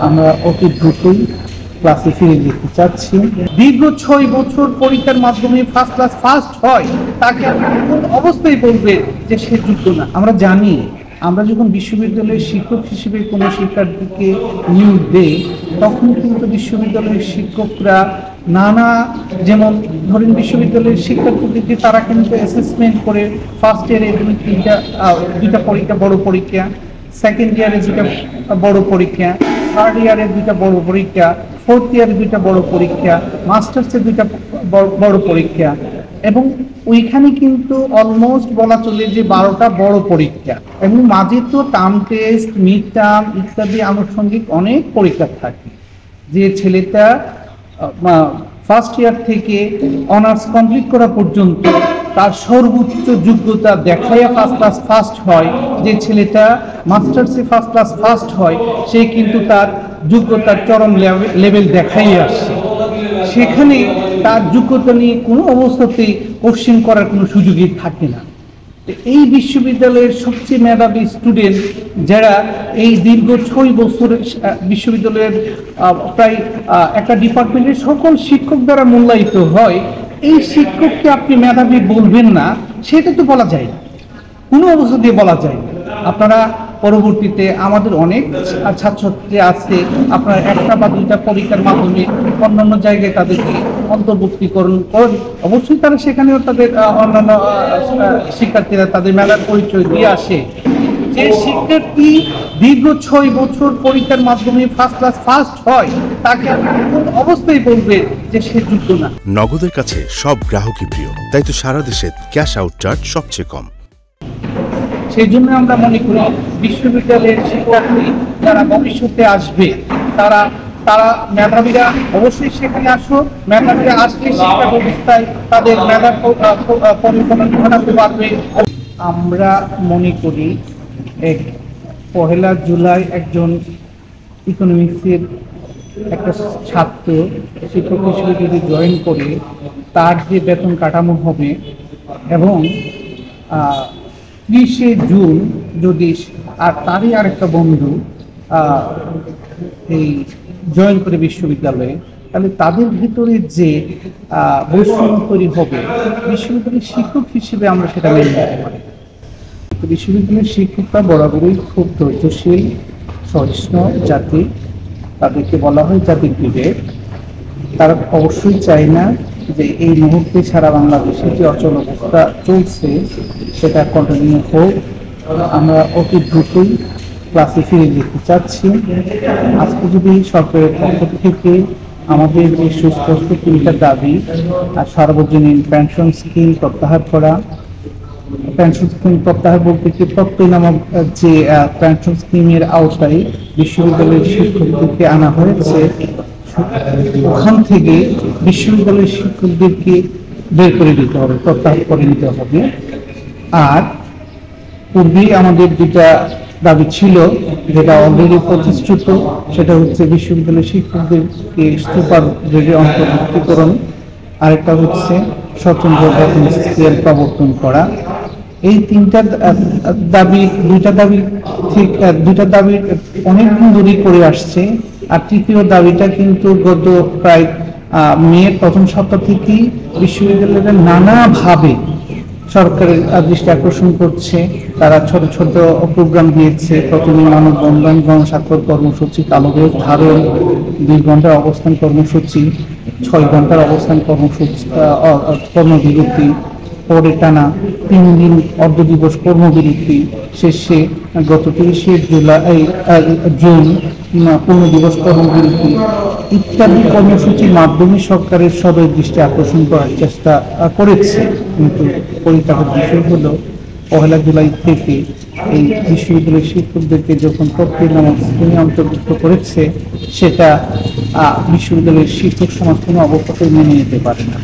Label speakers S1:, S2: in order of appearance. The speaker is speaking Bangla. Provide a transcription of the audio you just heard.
S1: আমরা অতি দ্রুতই ক্লাসে ফিরে যেতে চাচ্ছি। দীর্ঘ 6 বছর পরীক্ষার মাধ্যমে ফার্স্ট ক্লাস ফার্স্ট হয়, তাকে কোন অবস্থায় বলবে যে সে যোগ্য না? আমরা জানি, আমরা যখন বিশ্ববিদ্যালয়ের শিক্ষক হিসেবে কোনো শিক্ষার্থীকে নিয়োগ দেই, তখন কিন্তু বিশ্ববিদ্যালয়ের শিক্ষকরা নানা, যেমন ধরেন বিশ্ববিদ্যালয়ের শিক্ষার্থীদেরকে তারা কিন্তু অ্যাসেসমেন্ট করে ফার্স্ট ইয়ারে দুইটা পরীক্ষা, বড় পরীক্ষা, সেকেন্ড ইয়ারে দুইটা বড় পরীক্ষা, থার্ড ইয়ারে দুইটা বড় পরীক্ষা, ফোর্থ ইয়ারে দুইটা বড় পরীক্ষা, মাস্টার্সে দুইটা বড় পরীক্ষা, এবং ওইখানে কিন্তু অলমোস্ট বলা চলে যে 12টা বড় পরীক্ষা, এবং মাঝে তো টার্ম টেস্ট, মিড টার্ম ইত্যাদি আনুষঙ্গিক অনেক পরীক্ষা থাকে। যে ছেলেটা ফার্স্ট ইয়ার থেকে অনার্স কমপ্লিট করা পর্যন্ত তার সর্বোচ্চ যোগ্যতা দেখাইয়া ফার্স্ট ক্লাস ফার্স্ট হয়, যে ছেলেটা মাস্টার্সে ফার্স্ট ক্লাস ফার্স্ট হয়, সে কিন্তু তার যোগ্যতার চরম লেভেল দেখাই আসছে। সেখানে তার যোগ্যতা নিয়ে কোনো অবস্থাতেই কোশ্চেন করার কোনো সুযোগই থাকে না। এই বিশ্ববিদ্যালয়ের সবচেয়ে মেধাবী স্টুডেন্ট যারা এই দীর্ঘ 6 বছরের বিশ্ববিদ্যালয়ের প্রায় একটা ডিপার্টমেন্টের সকল শিক্ষক দ্বারা মূল্যায়িত হয়, এই শিক্ষককে আপনি মেধাবী বলবেন না, সেটা তো বলা যায় না, কোনো অবস্থা দিয়ে বলা যায় না। আপনারা পরবর্তীতে আমাদের অনেক ছাত্রছাত্রী আছে, আপনারা একটা বা দুইটা পরীক্ষার মাধ্যমে অন্যান্য জায়গায় তাদেরকে অন্তর্ভুক্তিকরণ করেন, অবশ্যই তারা সেখানেও তাদের অন্যান্য শিক্ষার্থীরা তাদের মেলার পরিচয় দিয়ে আসে। যে শিক্ষার্থী দীর্ঘ 6 বছর পরীক্ষার মাধ্যমে ফার্স্ট ক্লাস ফার্স্ট হয়, তাকে কোন অবস্থায় বলবে যে সে যোগ্য না?
S2: নগদের কাছে সব গ্রাহকই প্রিয়, তাই তো সারা দেশে ক্যাশ আউট চার্জ সবচেয়ে কম।
S1: সেই জন্য আমরা মনে করি বিশ্ববিদ্যালয়ের শিক্ষার্থী যারা ভবিষ্যতে আসবে, তারা মেধাবীরা অবশ্যই সেখানে আসো। মেধাবীরা আসলে শিক্ষা ব্যবস্থায় তাদের মেধার পরিবর্তন ঘটাতে পারবে। আমরা মনে করি 1 জুলাই একজন ইকোনমিক্সের একটা ছাত্র শিক্ষক হিসেবে যদি জয়েন করে, তার যে বেতন কাঠামো হবে, এবং 30শে জুন যদি আর তারই আরেকটা বন্ধু এই জয়েন করে বিশ্ববিদ্যালয়ে, তাহলে তাদের ভিতরে যে বৈষম্য তৈরি হবে, বিশ্ববিদ্যালয়ের শিক্ষক হিসেবে আমরা সেটা মেনে নিতে পারি। বিশ্ববিদ্যালয়ের শিক্ষকরা বরাবরই খুব ধৈর্যশীল, সহিষ্ণু জাতি, তাদেরকে বলা হয় জাতির বিবেক। তারা অবশ্যই চায় না যে এই মুহূর্তে সারা বাংলাদেশে যে অচল অবস্থা চলছে সেটা কন্টিনিউ হোক। আমরা অতি দ্রুতই ক্লাসে ফিরে যেতে চাচ্ছি। আজকে যদি সরকারের পক্ষ থেকে আমাদের যে সুস্পষ্ট 3টা দাবি, আর সার্বজনীন পেনশন স্কিম প্রত্যাহার করা, পেনশন স্কিম প্রত্যাহার বলতে কি, প্রত্যয় নামক যে পেনশন স্কিমের আওতায় বিশ্ববিদ্যালয়ের শিক্ষকদেরকে আনা হয়েছে, ওখান থেকে বিশ্ববিদ্যালয়ের শিক্ষকদেরকে বের করে দিতে হবে, প্রত্যাহার করে নিতে হবে। আর পূর্বেই আমাদের 2টা দাবি ছিল, যেটা অলরেডি প্রতিষ্ঠিত, সেটা হচ্ছে বিশ্ববিদ্যালয়ের শিক্ষকদেরকে সুপার গ্রেডে অন্তর্ভুক্তিকরণ, আরেকটা হচ্ছে স্বতন্ত্র বেতন স্কেল প্রবর্তন করা। এই 2টা দাবি অনেকদিন ধরেই করে আসছে। আর 3য় দাবিটা কিন্তু গত প্রায় মে প্রথম সপ্তাহ থেকেই বিশ্ববিদ্যালয়ের নানাভাবে সরকারের দৃষ্টি আকর্ষণ করছে। তারা ছোট ছোট প্রোগ্রাম দিয়েছে, প্রতিদিন মানববন্ধন, গণস্বাক্ষর কর্মসূচি, কালোবেগ ধারণ, 2 ঘন্টার অবস্থান কর্মসূচি, 6 ঘন্টার অবস্থান কর্মসূচি, কর্মবিরতি, পরে টানা 3 দিন অর্ধ দিবস কর্মবিরতি, শেষে গত 30শে জুন পূর্ণ দিবস কর্মবিরতি ইত্যাদি কর্মসূচির মাধ্যমে সরকারের সদয় দৃষ্টি আকর্ষণ করার চেষ্টা করেছে। কিন্তু পরিতাপের বিষয় হলো 1 জুলাই থেকে এই বিশ্ববিদ্যালয়ের শিক্ষকদেরকে যখন প্রত্যয় নামক স্কিমে অন্তর্ভুক্ত করেছে, সেটা বিশ্ববিদ্যালয়ের শিক্ষক সমাজ কোনো অবস্থাতেই মেনে নিতে পারে না।